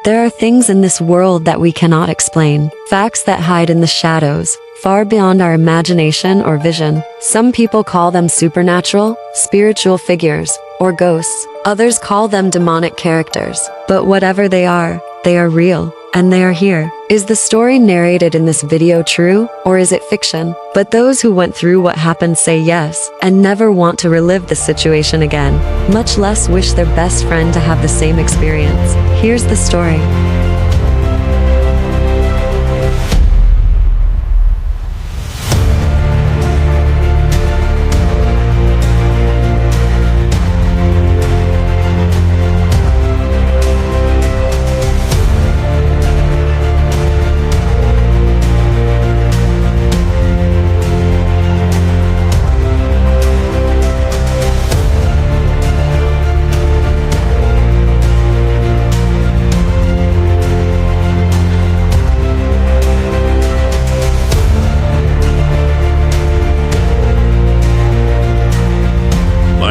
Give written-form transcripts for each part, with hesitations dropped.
There are things in this world that we cannot explain, facts that hide in the shadows, far beyond our imagination or vision. Some people call them supernatural, spiritual figures, or ghosts. Others call them demonic characters. But whatever they are real, and they are here. Is the story narrated in this video true, or is it fiction? But those who went through what happened say yes, and never want to relive the situation again, much less wish their best friend to have the same experience. Here's the story.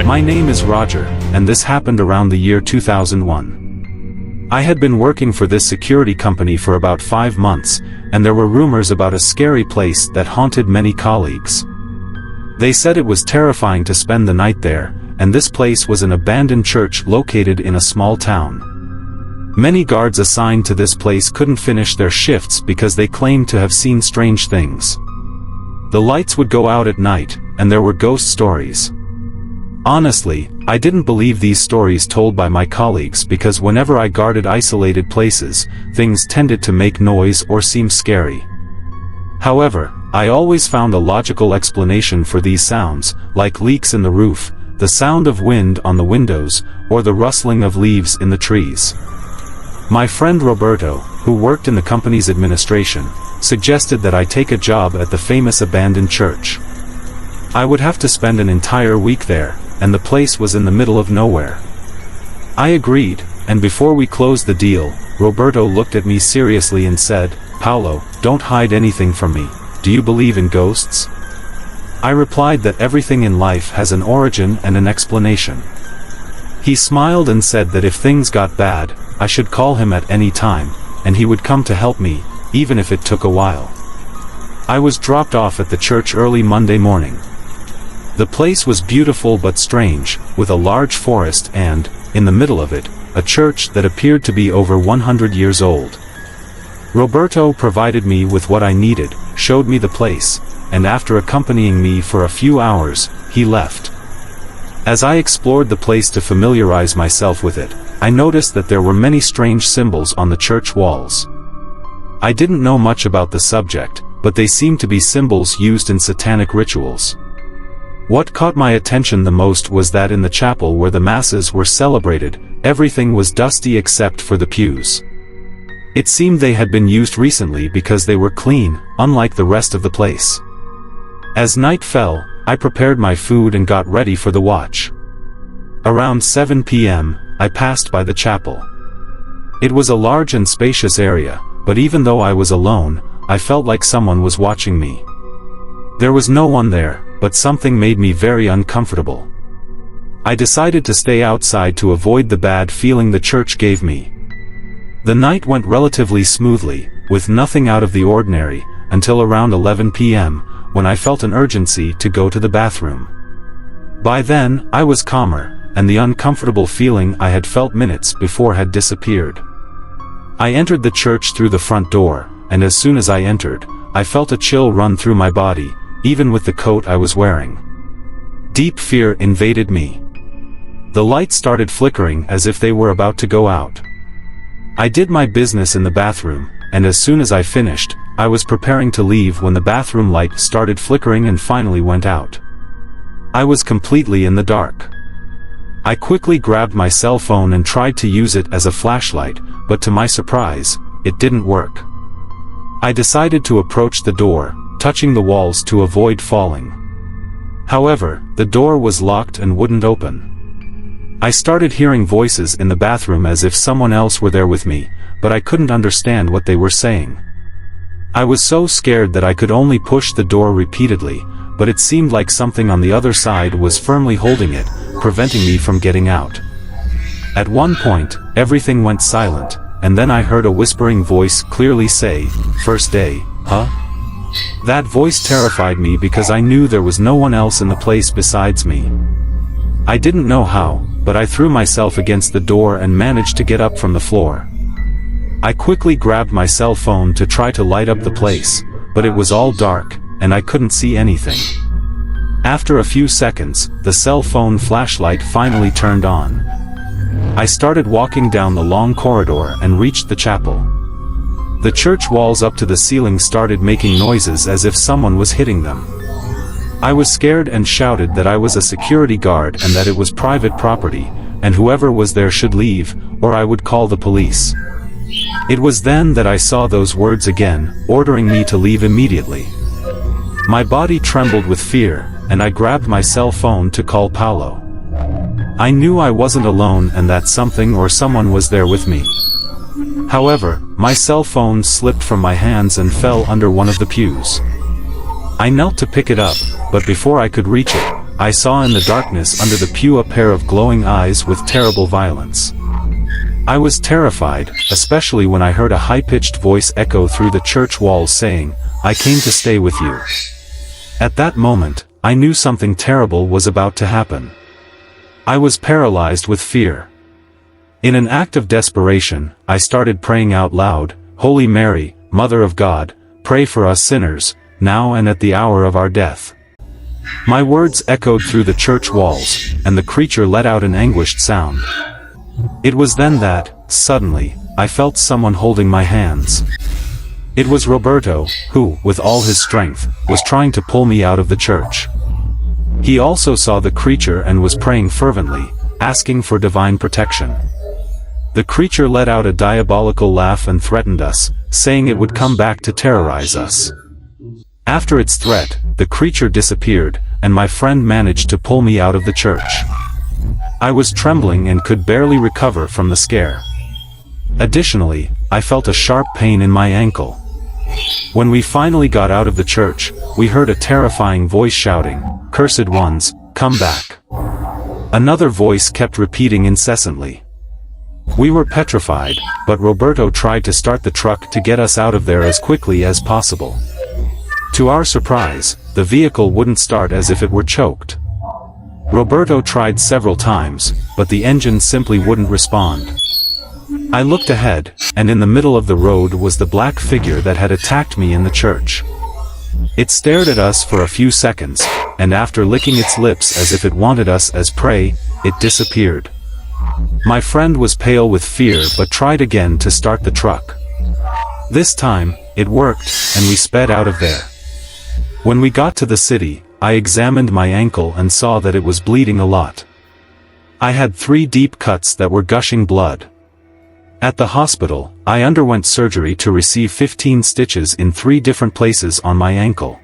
My name is Roger, and this happened around the year 2001. I had been working for this security company for about 5 months, and there were rumors about a scary place that haunted many colleagues. They said it was terrifying to spend the night there, and this place was an abandoned church located in a small town. Many guards assigned to this place couldn't finish their shifts because they claimed to have seen strange things. The lights would go out at night, and there were ghost stories. Honestly, I didn't believe these stories told by my colleagues because whenever I guarded isolated places, things tended to make noise or seem scary. However, I always found a logical explanation for these sounds, like leaks in the roof, the sound of wind on the windows, or the rustling of leaves in the trees. My friend Roberto, who worked in the company's administration, suggested that I take a job at the famous abandoned church. I would have to spend an entire week there, and the place was in the middle of nowhere. I agreed, and before we closed the deal, Roberto looked at me seriously and said, "Paulo, don't hide anything from me. Do you believe in ghosts?" I replied that everything in life has an origin and an explanation. He smiled and said that if things got bad, I should call him at any time, and he would come to help me, even if it took a while. I was dropped off at the church early Monday morning. The place was beautiful but strange, with a large forest and, in the middle of it, a church that appeared to be over 100 years old. Roberto provided me with what I needed, showed me the place, and after accompanying me for a few hours, he left. As I explored the place to familiarize myself with it, I noticed that there were many strange symbols on the church walls. I didn't know much about the subject, but they seemed to be symbols used in satanic rituals. What caught my attention the most was that in the chapel where the masses were celebrated, everything was dusty except for the pews. It seemed they had been used recently because they were clean, unlike the rest of the place. As night fell, I prepared my food and got ready for the watch. Around 7 p.m., I passed by the chapel. It was a large and spacious area, but even though I was alone, I felt like someone was watching me. There was no one there, but something made me very uncomfortable. I decided to stay outside to avoid the bad feeling the church gave me. The night went relatively smoothly, with nothing out of the ordinary, until around 11 p.m., when I felt an urgency to go to the bathroom. By then, I was calmer, and the uncomfortable feeling I had felt minutes before had disappeared. I entered the church through the front door, and as soon as I entered, I felt a chill run through my body, even with the coat I was wearing. Deep fear invaded me. The lights started flickering as if they were about to go out. I did my business in the bathroom, and as soon as I finished, I was preparing to leave when the bathroom light started flickering and finally went out. I was completely in the dark. I quickly grabbed my cell phone and tried to use it as a flashlight, but to my surprise, it didn't work. I decided to approach the door, touching the walls to avoid falling. However, the door was locked and wouldn't open. I started hearing voices in the bathroom as if someone else were there with me, but I couldn't understand what they were saying. I was so scared that I could only push the door repeatedly, but it seemed like something on the other side was firmly holding it, preventing me from getting out. At one point, everything went silent, and then I heard a whispering voice clearly say, "First day, huh?" That voice terrified me because I knew there was no one else in the place besides me. I didn't know how, but I threw myself against the door and managed to get up from the floor. I quickly grabbed my cell phone to try to light up the place, but it was all dark, and I couldn't see anything. After a few seconds, the cell phone flashlight finally turned on. I started walking down the long corridor and reached the chapel. The church walls up to the ceiling started making noises as if someone was hitting them. I was scared and shouted that I was a security guard and that it was private property, and whoever was there should leave, or I would call the police. It was then that I saw those words again, ordering me to leave immediately. My body trembled with fear, and I grabbed my cell phone to call Paolo. I knew I wasn't alone and that something or someone was there with me. However, my cell phone slipped from my hands and fell under one of the pews. I knelt to pick it up, but before I could reach it, I saw in the darkness under the pew a pair of glowing eyes with terrible violence. I was terrified, especially when I heard a high-pitched voice echo through the church walls saying, "I came to stay with you." At that moment, I knew something terrible was about to happen. I was paralyzed with fear. In an act of desperation, I started praying out loud, "Holy Mary, Mother of God, pray for us sinners, now and at the hour of our death." My words echoed through the church walls, and the creature let out an anguished sound. It was then that, suddenly, I felt someone holding my hands. It was Roberto, who, with all his strength, was trying to pull me out of the church. He also saw the creature and was praying fervently, asking for divine protection. The creature let out a diabolical laugh and threatened us, saying it would come back to terrorize us. After its threat, the creature disappeared, and my friend managed to pull me out of the church. I was trembling and could barely recover from the scare. Additionally, I felt a sharp pain in my ankle. When we finally got out of the church, we heard a terrifying voice shouting, "Cursed ones, come back." Another voice kept repeating incessantly. We were petrified, but Roberto tried to start the truck to get us out of there as quickly as possible. To our surprise, the vehicle wouldn't start as if it were choked. Roberto tried several times, but the engine simply wouldn't respond. I looked ahead, and in the middle of the road was the black figure that had attacked me in the church. It stared at us for a few seconds, and after licking its lips as if it wanted us as prey, it disappeared. My friend was pale with fear but tried again to start the truck. This time, it worked, and we sped out of there. When we got to the city, I examined my ankle and saw that it was bleeding a lot. I had 3 deep cuts that were gushing blood. At the hospital, I underwent surgery to receive 15 stitches in 3 different places on my ankle.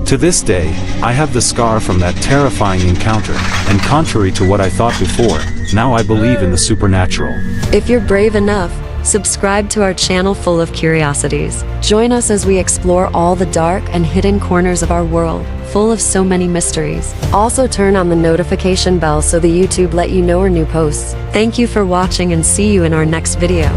To this day, I have the scar from that terrifying encounter, and contrary to what I thought before, now I believe in the supernatural. If you're brave enough, subscribe to our channel full of curiosities. Join us as we explore all the dark and hidden corners of our world, full of so many mysteries. Also turn on the notification bell so the YouTube let you know our new posts. Thank you for watching and see you in our next video.